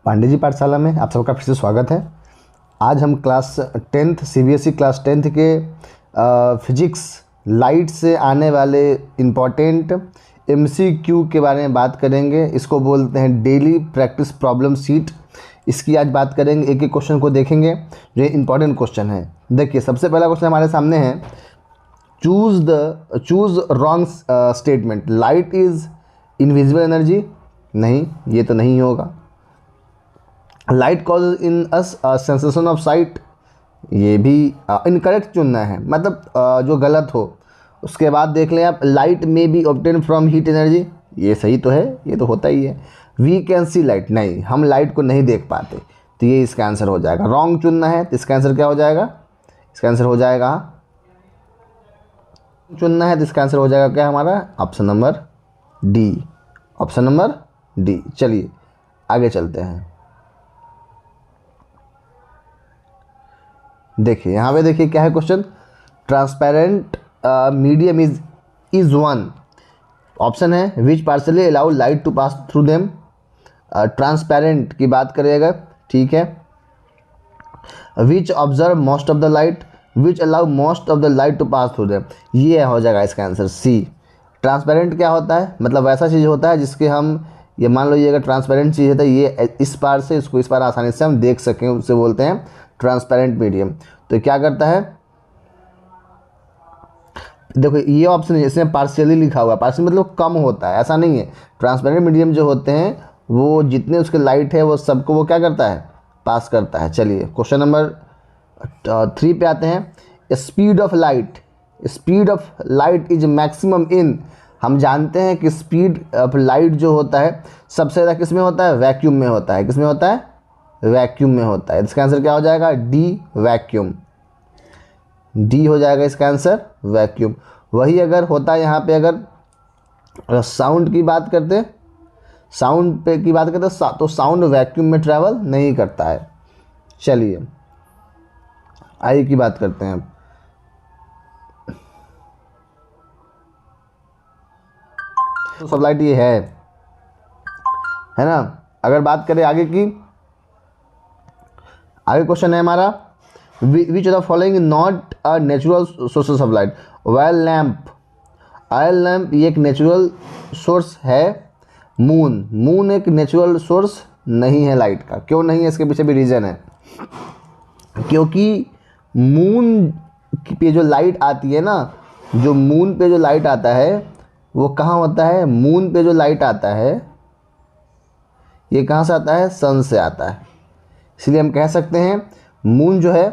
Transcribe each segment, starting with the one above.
पांडे जी पाठशाला में आप सबका फिर से स्वागत है। आज हम class 10th CBSE class 10th के फिजिक्स लाइट से आने वाले इम्पॉर्टेंट एमसीक्यू के बारे में बात करेंगे। इसको बोलते हैं डेली प्रैक्टिस प्रॉब्लम सीट। इसकी आज बात करेंगे, एक एक क्वेश्चन को देखेंगे जो इम्पॉर्टेंट क्वेश्चन है। देखिए, सबसे पहला क्वेश्चन हमारे सामने है, choose wrong statement. Light is invisible energy, नहीं, ये तो नहीं होगा। Light causes in us sensation of site, ये भी इनकरेक्ट चुनना है, मतलब जो गलत हो। उसके बाद देख लें आप, लाइट में B obtain from heat energy, ये सही तो है, ये तो होता ही है। वी कैन सी लाइट, नहीं, हम लाइट को नहीं देख पाते, तो ये इसका आंसर हो जाएगा। रॉन्ग चुनना है तो इसका आंसर क्या हो जाएगा? इसका आंसर हो जाएगा, चुनना है तो इसका आंसर हो जाएगा क्या हमारा? Option number D, option number D. चलिए आगे चलते हैं। देखिए यहाँ पे, देखिए क्या है question, transparent medium is one. Option है which partially allow light to pass through them. Transparent की बात करिएगा, ठीक है। Which observe most of the light, which allow most of the light to pass through them, ये हो जाएगा इसका आंसर सी। ट्रांसपेरेंट क्या होता है? मतलब वैसा चीज़ होता है जिसके हम, ये मान लो ये अगर ट्रांसपेरेंट चीज़ है तो ये इस पार से इसको इस पार आसानी से हम देख सकें, उसे बोलते हैं ट्रांसपेरेंट मीडियम। तो क्या करता है, देखो ये ऑप्शन है, इसमें पार्शियली लिखा हुआ है। पार्शियल मतलब कम होता है, ऐसा नहीं है। ट्रांसपेरेंट मीडियम जो होते हैं वो जितने उसके लाइट है वो सबको वो क्या करता है? पास करता है। चलिए क्वेश्चन नंबर 3 पे आते हैं। Speed of light, speed of light is maximum in. हम जानते हैं कि स्पीड ऑफ लाइट जो होता है सबसे ज़्यादा किस में होता है? वैक्यूम में होता है। किस में होता है? वैक्यूम में होता है। इसका आंसर क्या हो जाएगा? D, vacuum. डी हो जाएगा इसका आंसर, वैक्यूम। वही अगर होता है यहाँ पे, अगर साउंड की बात करते, साउंड पे की बात करते तो साउंड वैक्यूम में ट्रैवल नहीं करता है। चलिए आई की बात करते हैं। तो सब लाइट ये है ना। अगर बात करें आगे की, आगे क्वेश्चन है हमारा, which of the following not a natural sources of light. Oil lamp, oil lamp ये एक नेचुरल सोर्स है। मून एक नेचुरल सोर्स नहीं है लाइट का। क्यों नहीं है? इसके पीछे भी रीज़न है। क्योंकि मून पे जो लाइट आती है ना, जो मून पे जो लाइट आता है वो कहाँ होता है? मून पे जो लाइट आता है ये कहाँ से आता है? सन से आता है। इसलिए हम कह सकते हैं मून जो है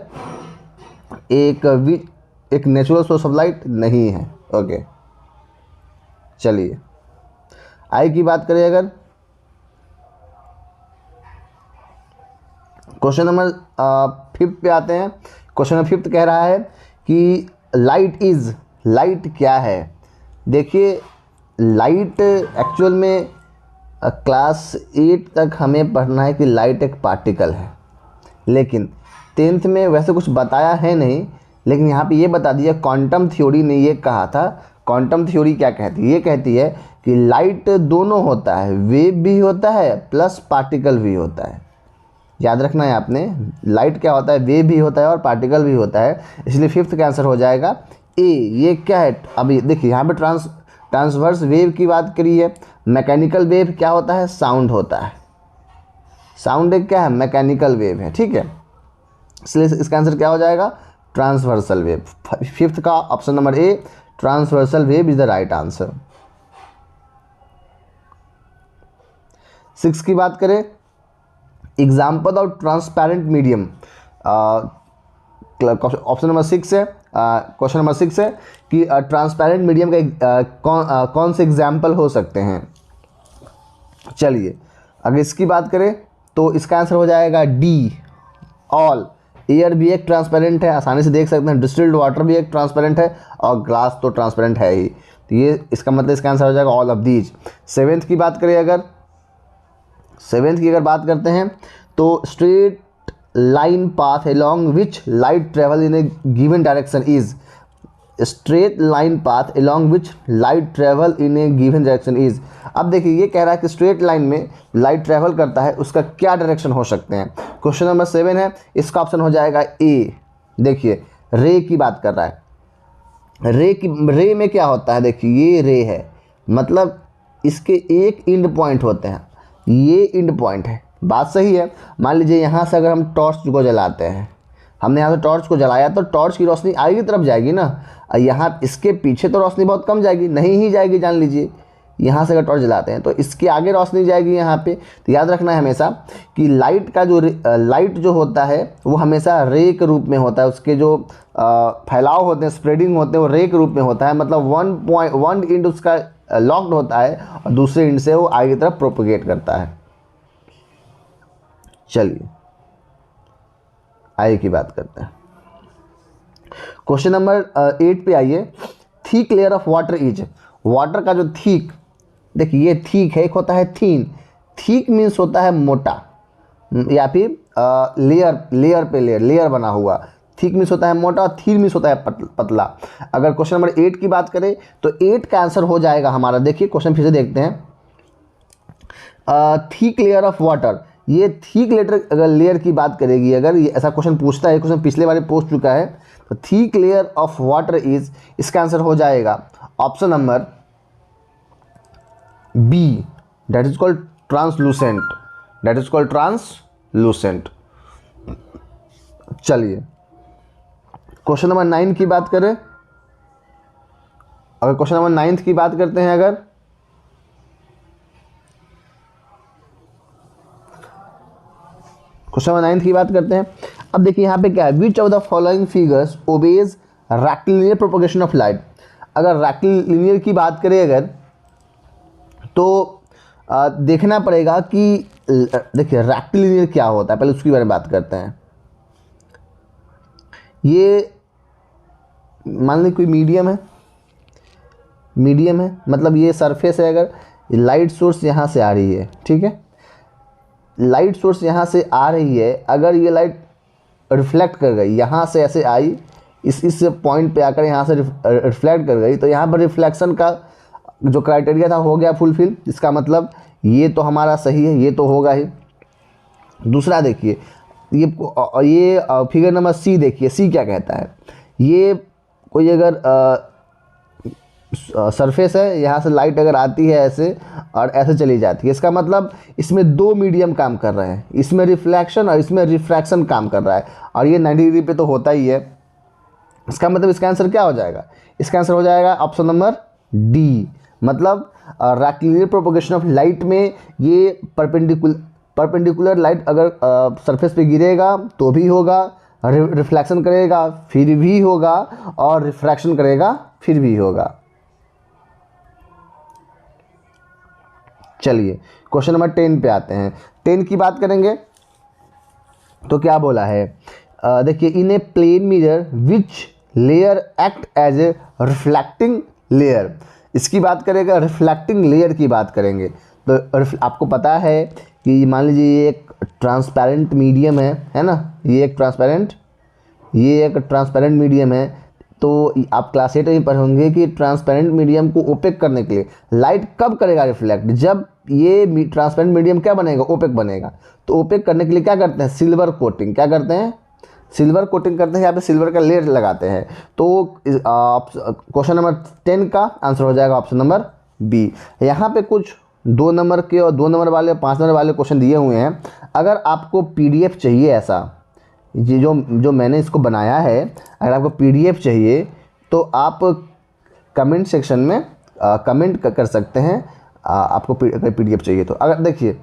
एक नेचुरल सोर्स ऑफ लाइट नहीं है। ओके, चलिए आई की बात करें अगर, क्वेश्चन नंबर 5 पे आते हैं। क्वेश्चन नंबर 5 कह रहा है कि लाइट क्या है। देखिए लाइट एक्चुअल में क्लास 8 तक हमें पढ़ना है कि लाइट एक पार्टिकल है, लेकिन 10th में वैसे कुछ बताया है नहीं, लेकिन यहाँ पे ये बता दिया। क्वांटम थ्योरी ने ये कहा था। क्वांटम थ्योरी क्या कहती है? ये कहती है कि लाइट दोनों होता है, वेव भी होता है प्लस पार्टिकल भी होता है। याद रखना है आपने, लाइट क्या होता है? वेव भी होता है और पार्टिकल भी होता है। इसलिए 5th का आंसर हो जाएगा ए। ये क्या है? अभी देखिए यहाँ पे ट्रांसवर्स वेव की बात करी है। मैकेनिकल वेव क्या होता है? साउंड होता है। साउंड एक क्या है? मैकेनिकल वेव है, ठीक है। इसलिए इसका आंसर क्या हो जाएगा? Transversal wave. 5th का option number A, transversal wave is the right answer. 6 की बात करें, example of transparent medium. Option number 6 है, क्वेश्चन नंबर 6 है कि ट्रांसपेरेंट मीडियम का कौन से एग्जाम्पल हो सकते हैं। चलिए अगर इसकी बात करें तो इसका आंसर हो जाएगा डी, ऑल। एयर भी एक ट्रांसपेरेंट है, आसानी से देख सकते हैं। डिस्टिल्ड वाटर भी एक ट्रांसपेरेंट है, और ग्लास तो ट्रांसपेरेंट है ही। तो ये इसका मतलब इसका आंसर हो जाएगा ऑल ऑफ दीज। 7th की बात करें अगर, 7th की अगर बात करते हैं तो straight line path along which light travel in A given direction is. Straight line path along which light travel in A given direction is. अब देखिए ये कह रहा है कि स्ट्रेट लाइन में लाइट ट्रेवल करता है, उसका क्या डायरेक्शन हो सकते हैं। क्वेश्चन नंबर 7 है, इसका ऑप्शन हो जाएगा ए। देखिए रे की बात कर रहा है, रे में क्या होता है, देखिए ये रे है, मतलब इसके एक इंड पॉइंट होते हैं, ये इंड पॉइंट है। बात सही है। मान लीजिए यहाँ से अगर हम टॉर्च को जलाते हैं, हमने यहाँ से टॉर्च को जलाया तो टॉर्च की रोशनी आगे की तरफ जाएगी ना, यहाँ इसके पीछे तो रोशनी बहुत कम जाएगी, नहीं ही जाएगी। जान लीजिए यहाँ से अगर टॉर्च जलाते हैं तो इसके आगे रोशनी जाएगी यहाँ पे। तो याद रखना है हमेशा कि लाइट का जो लाइट जो होता है वो हमेशा रे के रूप में होता है, उसके जो फैलाव होते हैं, स्प्रेडिंग होते हैं, वो रे के रूप में होता है। मतलब वन इंड उसका लॉक्ड होता है और दूसरे इंड से वो आगे की तरफ प्रोपोगेट करता है। चलिए आगे की बात करते हैं। क्वेश्चन नंबर 8 पे आइए। Thick layer of water is, water का जो थिक, देखिए ये थिक है, एक होता है थीन। थिक मीन्स होता है मोटा, या फिर लेयर बना हुआ। थिक मीन्स होता है मोटा और थीन मीन्स होता है पतला। अगर क्वेश्चन नंबर 8 की बात करें तो 8 का आंसर हो जाएगा हमारा, देखिए क्वेश्चन फिर से देखते हैं। थिक लेयर ऑफ वाटर, ये थिक लेयर की बात करेगी। अगर ये ऐसा क्वेश्चन पूछता है, क्वेश्चन पिछले बार पूछ चुका है, तो thick layer of water is, इसका आंसर हो जाएगा option number B, that is called translucent, that is called translucent. चलिए क्वेश्चन नंबर 9 की बात करें, अगर क्वेश्चन नंबर 9 की बात करते हैं, अगर क्वेश्चन नंबर 9 की बात करते हैं। अब देखिए यहाँ पे क्या है, which of the following figures obeys rectilinear propagation of light. अगर रेक्टिलिनियर की बात करें अगर, तो देखना पड़ेगा कि देखिए रेक्टिलिनियर क्या होता है, पहले उसके बारे में बात करते हैं। ये मान लीजिए कोई मीडियम है, मतलब ये सरफेस है, अगर लाइट सोर्स यहाँ से आ रही है, ठीक है, लाइट सोर्स यहाँ से आ रही है, अगर ये लाइट रिफ्लेक्ट कर गई, यहाँ से ऐसे आई, इस पॉइंट पे आकर यहाँ से रिफ्लेक्ट कर गई, तो यहाँ पर रिफ्लेक्शन का जो क्राइटेरिया था हो गया फुलफिल। इसका मतलब ये तो हमारा सही है, ये तो होगा ही। दूसरा देखिए ये फिगर नंबर सी, देखिए सी क्या कहता है। ये कोई अगर सरफेस है, यहाँ से लाइट अगर आती है ऐसे और ऐसे चली जाती है, इसका मतलब इसमें दो मीडियम काम कर रहे हैं, इसमें रिफ्लेक्शन और इसमें रिफ्रैक्शन काम कर रहा है, और ये 90 डिग्री पे तो होता ही है। इसका मतलब इसका आंसर क्या हो जाएगा, इसका आंसर हो जाएगा ऑप्शन नंबर डी, मतलब रेक्टिलिनियर प्रोपगेशन ऑफ लाइट में ये परपेंडिकुलर लाइट अगर सरफेस पे गिरेगा तो भी होगा, रिफ्लेक्शन करेगा फिर भी होगा, और रिफ्रैक्शन करेगा फिर भी होगा। चलिए क्वेश्चन नंबर 10 पे आते हैं। 10 की बात करेंगे तो क्या बोला है, देखिए in a plane mirror which layer act as a reflecting layer. इसकी बात करेगा, रिफ्लेक्टिंग लेयर की बात करेंगे तो आपको पता है कि मान लीजिए ये एक ट्रांसपेरेंट मीडियम है ना, ये एक ट्रांसपेरेंट मीडियम है। तो आप क्लास 8 में पढ़ोगे कि ट्रांसपेरेंट मीडियम को ओपेक करने के लिए लाइट कब करेगा रिफ्लेक्ट, जब ये ट्रांसपेरेंट मीडियम क्या बनेगा, ओपेक बनेगा। तो ओपेक करने के लिए क्या करते हैं, सिल्वर कोटिंग, क्या करते हैं, सिल्वर कोटिंग करते हैं, यहाँ पे सिल्वर का लेयर लगाते हैं। तो क्वेश्चन नंबर 10 का आंसर हो जाएगा ऑप्शन नंबर बी। यहाँ पे कुछ 2 नंबर के और 2 नंबर वाले 5 नंबर वाले क्वेश्चन दिए हुए हैं। अगर आपको पीडीएफ चाहिए, ऐसा ये जो मैंने इसको बनाया है, अगर आपको पीडीएफ चाहिए तो आप कमेंट सेक्शन में कमेंट कर सकते हैं, आपको पीडीएफ चाहिए तो। अगर देखिए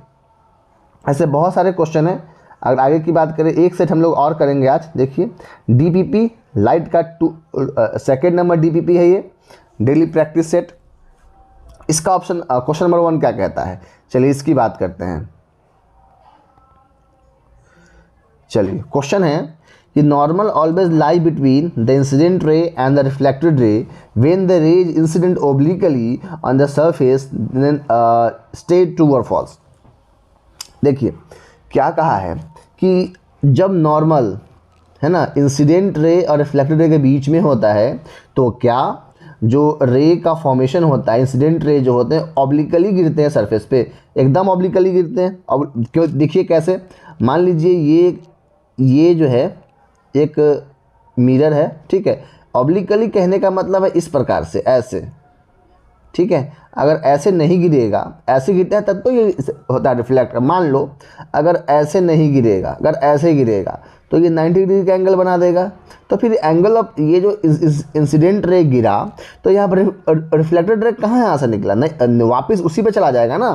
ऐसे बहुत सारे क्वेश्चन हैं। अगर आगे की बात करें, एक सेट हम लोग और करेंगे आज। देखिए डीपीपी लाइट का सेकेंड नंबर डीपीपी है ये, डेली प्रैक्टिस सेट। इसका ऑप्शन क्वेश्चन नंबर 1 क्या कहता है, चलिए इसकी बात करते हैं। चलिए क्वेश्चन है कि normal always lie between the incident ray and the reflected ray when the rays incident obliquely on the surface then state true और फॉल्स। देखिए क्या कहा है कि जब नॉर्मल है ना, इंसिडेंट रे और रिफ्लेक्टेड रे के बीच में होता है, तो क्या जो रे का फॉर्मेशन होता है, इंसिडेंट रे जो होते हैं ऑब्लिकली गिरते हैं सरफेस पे, एकदम ऑब्लिकली गिरते हैं। अब क्यों, देखिए कैसे, मान लीजिए ये जो है एक मिरर है, ठीक है, ऑब्लिकली कहने का मतलब है इस प्रकार से, ऐसे, ठीक है। अगर ऐसे नहीं गिरेगा, ऐसे गिरता है तब तो ये होता है रिफ्लेक्ट। मान लो अगर ऐसे नहीं गिरेगा, अगर ऐसे गिरेगा तो ये 90 डिग्री का एंगल बना देगा। तो फिर एंगल ऑफ ये जो इंसिडेंट रे गिरा, तो यहाँ पर रिफ्लेक्टेड रे कहाँ यहाँ से निकला, नहीं वापस उसी पे चला जाएगा ना।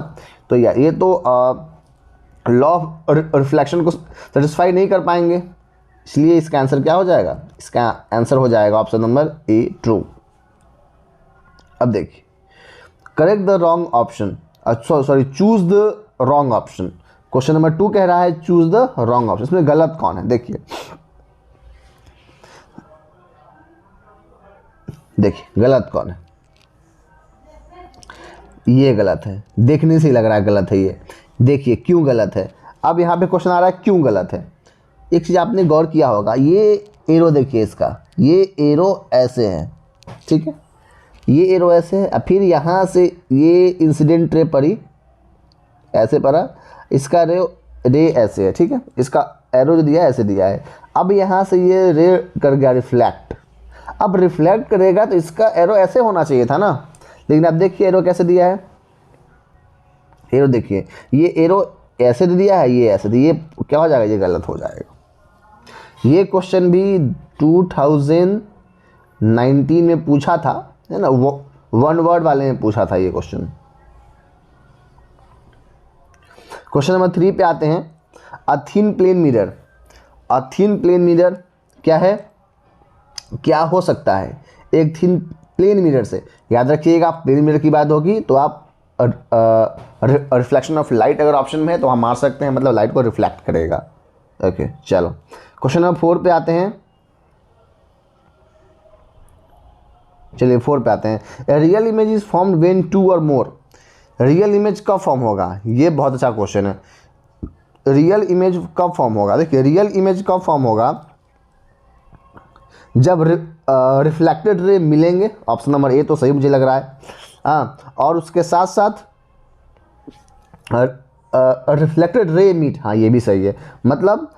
तो ये तो लॉ ऑफ रिफ्लेक्शन को सेटिस्फाई नहीं कर पाएंगे, इसलिए इसका आंसर क्या हो जाएगा, इसका आंसर हो जाएगा ऑप्शन नंबर ए, ट्रू। अब देखिए, correct the wrong option, sorry choose the wrong option. Question number 2 कह रहा है चूज द रॉन्ग ऑप्शन, इसमें गलत कौन है। देखिए गलत कौन है, ये गलत है, देखने से ही लग रहा है गलत है ये। देखिए क्यों गलत है, अब यहाँ पे क्वेश्चन आ रहा है क्यों गलत है। एक चीज़ आपने गौर किया होगा, ये एरो देखिए इसका, ये एरो ऐसे है, ठीक है, ये एरो ऐसे है, फिर यहाँ से ये इंसिडेंट रे पड़ी, ऐसे पड़ा, इसका रे ऐसे है, ठीक है, इसका एरो जो दिया है ऐसे दिया है। अब यहाँ से ये रे कर गया रिफ्लेक्ट, अब रिफ्लेक्ट करेगा तो इसका एरो ऐसे होना चाहिए था ना, लेकिन अब देखिए एरो कैसे दिया है, एरो देखिए, ये एरो ऐसे दिया है, ये ऐसे दिया, ये क्या हो जाएगा, ये गलत हो जाएगा। ये क्वेश्चन भी 2019 में पूछा था, है ना, वो 1 वर्ड वाले में पूछा था ये क्वेश्चन। क्वेश्चन नंबर 3 पे आते हैं, a thin plane mirror. A thin plane mirror क्या है, क्या हो सकता है एक थिन प्लेन मिरर से। याद रखिएगा, प्लेन मिरर की बात होगी तो आप रिफ्लेक्शन ऑफ लाइट अगर ऑप्शन में है तो हम मार सकते हैं, मतलब लाइट को रिफ्लेक्ट करेगा। ओके चलो, क्वेश्चन नंबर 4 पे आते हैं, चलिए 4 पे आते हैं। Real image is formed when 2 और मोर। रियल इमेज कब फॉर्म होगा, ये बहुत अच्छा क्वेश्चन है। रियल इमेज कब फॉर्म होगा, देखिए रियल इमेज कब फॉर्म होगा, जब रिफ्लेक्टेड रे मिलेंगे, ऑप्शन नंबर ए तो सही मुझे लग रहा है, हाँ, और उसके साथ साथ रिफ्लेक्टेड रे मीट, हाँ ये भी सही है, मतलब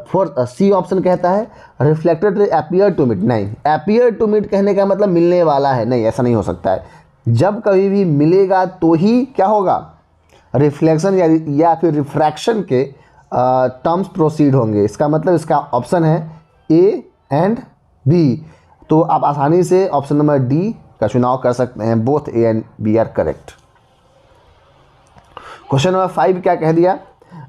फोर्थ सी ऑप्शन कहता है reflected ray appear to meet, नहीं अपीयर टू मीट कहने का मतलब मिलने वाला है, नहीं ऐसा नहीं हो सकता है। जब कभी भी मिलेगा तो ही क्या होगा, रिफ्लेक्शन या फिर रिफ्रैक्शन के टर्म्स प्रोसीड होंगे। इसका मतलब इसका ऑप्शन है ए एंड बी, तो आप आसानी से ऑप्शन नंबर डी का चुनाव कर सकते हैं, both A and B are correct. Question number 5 क्या कह दिया,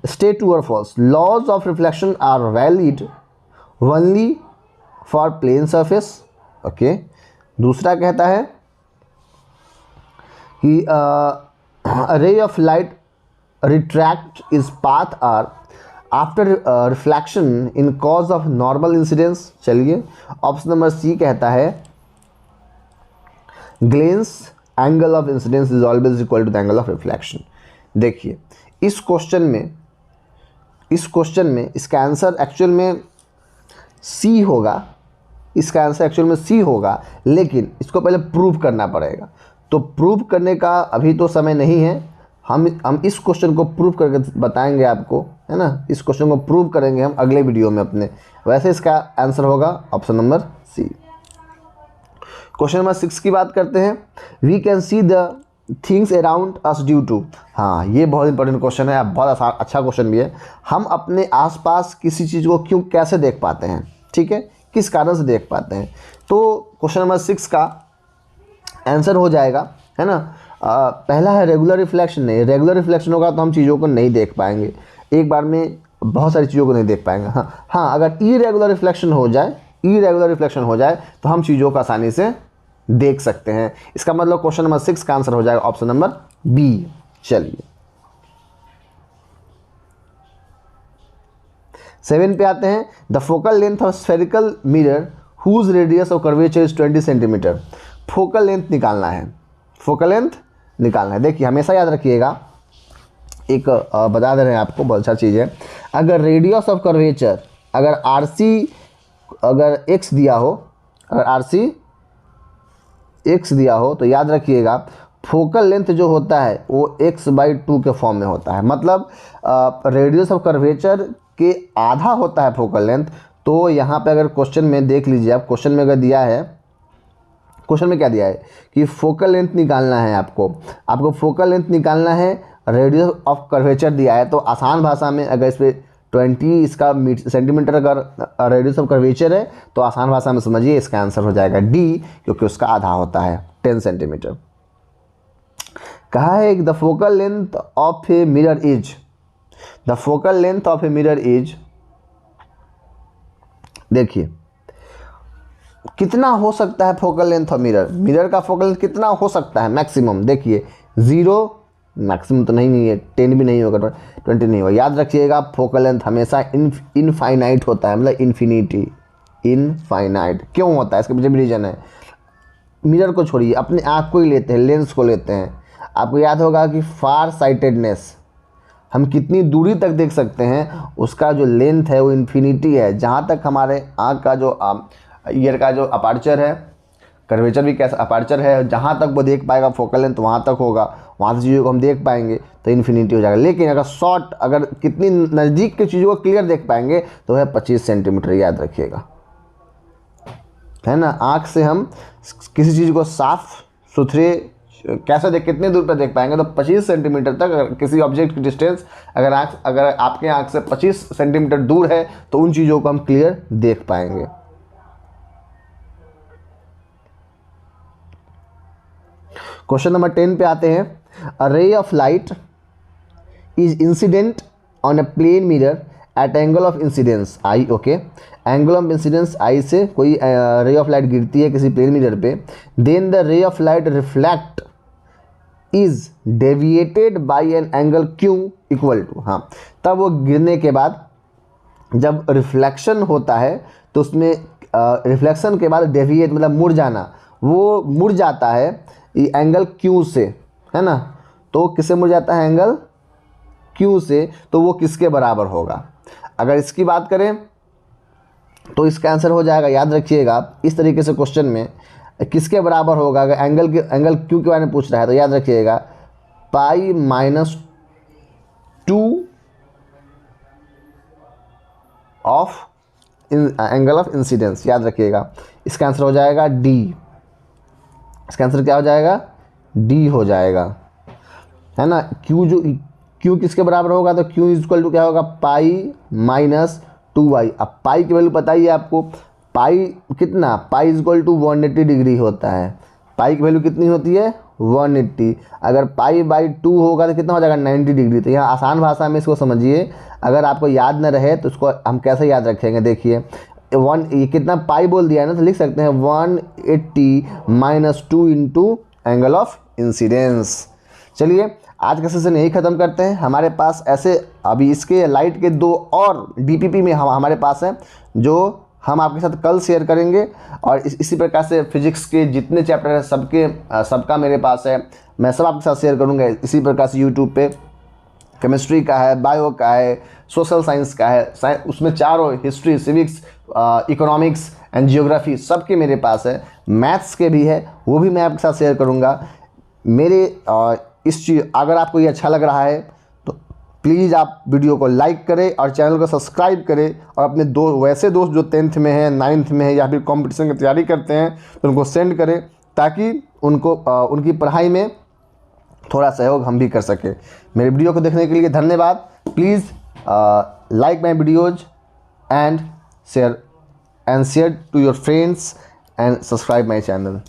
स्टे ट्रू और false, laws of reflection are valid only for plane surface. Okay, दूसरा कहता है कि ray of light retrace its path are after reflection in case of normal incidence. चलिए, option number C कहता है glance angle of incidence is always equal to the angle of reflection. देखिए इस question में इसका आंसर एक्चुअल में सी होगा, इसका आंसर एक्चुअल में सी होगा, लेकिन इसको पहले प्रूव करना पड़ेगा। तो प्रूव करने का अभी तो समय नहीं है, हम इस क्वेश्चन को प्रूव करके बताएंगे आपको, है ना, इस क्वेश्चन को प्रूव करेंगे हम अगले वीडियो में अपने। वैसे इसका आंसर होगा option number C. Question number 6 की बात करते हैं, we can see the things around us due to. हाँ, ये बहुत इंपॉर्टेंट क्वेश्चन है, बहुत अच्छा क्वेश्चन भी है। हम अपने आसपास किसी चीज़ को क्यों कैसे देख पाते हैं, ठीक है, किस कारण से देख पाते हैं। तो क्वेश्चन नंबर 6 का आंसर हो जाएगा, है ना, पहला है रेगुलर रिफ्लेक्शन। नहीं, रेगुलर रिफ्लेक्शन होगा तो हम चीज़ों को नहीं देख पाएंगे, एक बार में बहुत सारी चीज़ों को नहीं देख पाएंगे। हाँ, अगर इरेगुलर रिफ्लेक्शन हो जाए तो हम चीज़ों को आसानी से देख सकते हैं। इसका मतलब क्वेश्चन नंबर 6 का आंसर हो जाएगा ऑप्शन नंबर बी। चलिए 7 पे आते हैं, the focal length of spherical mirror whose radius of curvature is 20 centimetre. Focal length निकालना है। देखिए हमेशा याद रखिएगा, एक बता दे रहे हैं आपको, बहुत अच्छा चीज़ है। अगर रेडियस ऑफ कर्वेचर अगर RC अगर x दिया हो, अगर RC x दिया हो तो याद रखिएगा फोकल लेंथ जो होता है वो x/2 के फॉर्म में होता है। मतलब रेडियस ऑफ कर्वेचर के आधा होता है फोकल लेंथ। तो यहाँ पे अगर क्वेश्चन में देख लीजिए आप, क्वेश्चन में अगर दिया है, क्वेश्चन में क्या दिया है कि फोकल लेंथ निकालना है, आपको फोकल लेंथ निकालना है, रेडियस ऑफ कर्वेचर दिया है। तो आसान भाषा में अगर इस पर 20 इसका सेंटीमीटर अगर रेडियस ऑफ कर्वेचर है तो आसान भाषा में समझिए इसका आंसर हो जाएगा D, क्योंकि उसका आधा होता है 10 सेंटीमीटर। कहा है the focal length of a mirror is, the focal length of a mirror is, देखिए कितना हो सकता है फोकल लेंथ ऑफ मिरर का फोकल लेंथ कितना हो सकता है मैक्सिमम। देखिए 0 मैक्सिमम तो नहीं है, 10 भी नहीं होगा, 20 नहीं होगा। याद रखिएगा फोकल लेंथ हमेशा इनफाइनाइट होता है, मतलब इन्फिनिटी, इनफाइनाइट। क्यों होता है इसके पीछे भी रीजन है। मिरर को छोड़िए, अपने आँख को ही लेते हैं, लेंस को लेते हैं। आपको याद होगा कि फार साइटेडनेस, हम कितनी दूरी तक देख सकते हैं, उसका जो लेंथ है वो इन्फिनिटी है। जहाँ तक हमारे आँख का जो ईयर का जो अपर्चर है, कर्वेचर भी कैसा अपर्चर है, जहाँ तक वो देख पाएगा फोकल लेंथ वहाँ तक होगा, वहाँ से चीज़ों को हम देख पाएंगे तो इन्फिनिटी हो जाएगा। लेकिन अगर शॉर्ट, अगर कितनी नज़दीक की चीज़ों को क्लियर देख पाएंगे तो है 25 सेंटीमीटर, याद रखिएगा, है ना। आँख से हम किसी चीज़ को साफ सुथरे कैसे देख, कितने दूर पर देख पाएंगे, तो 25 सेंटीमीटर तक। अगर किसी ऑब्जेक्ट की डिस्टेंस अगर आपके आँख से 25 सेंटीमीटर दूर है तो उन चीज़ों को हम क्लियर देख पाएंगे। क्वेश्चन नंबर 10 पे आते हैं। A ray of light is incident on a plane mirror at angle of incidence i, okay, angle of incidence i से कोई रे ऑफ लाइट गिरती है किसी प्लेन मिरर पे, then the ray of light reflect is deviated by an angle q equal to, हाँ, तब वो गिरने के बाद जब रिफ्लेक्शन होता है तो उसमें रिफ्लेक्शन के बाद डेविएट मतलब मुड़ जाना, वो मुड़ जाता है एंगल क्यू से, है ना। तो किससे मुड़ जाता है, एंगल क्यू से, तो वो किसके बराबर होगा। अगर इसकी बात करें तो इसका आंसर हो जाएगा, याद रखिएगा इस तरीके से क्वेश्चन में किसके बराबर होगा। अगर एंगल क्यू के बारे में पूछ रहा है तो याद रखिएगा π-2 ऑफ एंगल ऑफ इंसिडेंस, याद रखिएगा। इसका आंसर हो जाएगा D, इसका आंसर क्या हो जाएगा, D हो जाएगा, है ना। Q किसके बराबर होगा, तो Q इक्वल टू क्या होगा, π-2y। अब पाई की वैल्यू पता ही है आपको, पाई कितना, पाई इक्वल टू 180 डिग्री होता है। पाई की वैल्यू कितनी होती है, 180। अगर π/2 होगा तो कितना हो जाएगा, 90 डिग्री। तो यहाँ आसान भाषा में इसको समझिए, अगर आपको याद न रहे तो इसको हम कैसे याद रखेंगे। देखिए ये कितना पाई बोल दिया है ना, तो लिख सकते हैं 180 - 2 इंटू एंगल ऑफ इंसिडेंस। चलिए आज का सेशन यही ख़त्म करते हैं। हमारे पास ऐसे अभी इसके लाइट के 2 और DPP में हमारे पास हैं जो हम आपके साथ कल शेयर करेंगे। और इसी प्रकार से फिजिक्स के जितने चैप्टर हैं सबका मेरे पास है, मैं सब आपके साथ शेयर करूँगा। इसी प्रकार से यूट्यूब पे केमिस्ट्री का है, बायो का है, सोशल साइंस का है, उसमें चारों, history, civics, economics and geography सबके मेरे पास है। मैथ्स के भी है, वो भी मैं आपके साथ शेयर करूँगा। मेरे इस चीज़ अगर आपको ये अच्छा लग रहा है तो प्लीज़ आप वीडियो को लाइक करें और चैनल को सब्सक्राइब करें। और अपने वैसे दोस्त जो 10th में हैं, 9th में हैं या फिर कंपटीशन की तैयारी करते हैं तो उनको सेंड करें, ताकि उनको उनकी पढ़ाई में थोड़ा सहयोग हम भी कर सकें। मेरे वीडियो को देखने के लिए धन्यवाद। Please like my videos and share to your friends and subscribe my channel.